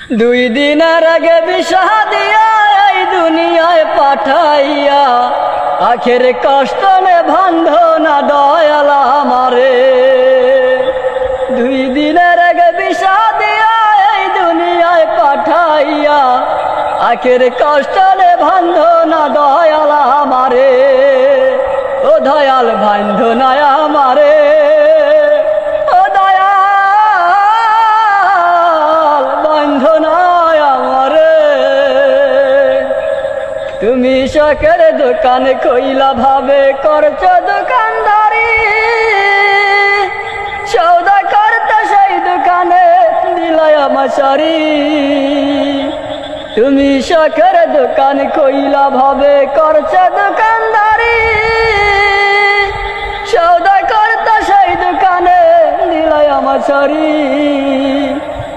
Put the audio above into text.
দুই দিনের আগে বিষা দিয়া এই দুনিয়ায় পাঠাইয়া আখের কষ্ট নে ভান্ধ না দয়াল আমারে। দুই দিনের আগে বিষা দিয়া এই দুনিয়ায় পাঠাইয়া আখের কষ্ট নে ভান্ধ না দয়াল আমারে। ও দয়াল ভান্ধ না আমারে, ও দয়াল ভান্ধ না আমারে। তুমি শখের দোকান কইলা ভাবে করছ দোকানদারি, সৌদা করতে সেই দোকানে দিলাই আমাশারি। তুমি শখের দোকান কইলা ভাবে করছ দোকানদারি, সৌদা করতে সেই দোকানে দিলাই আমাশারি।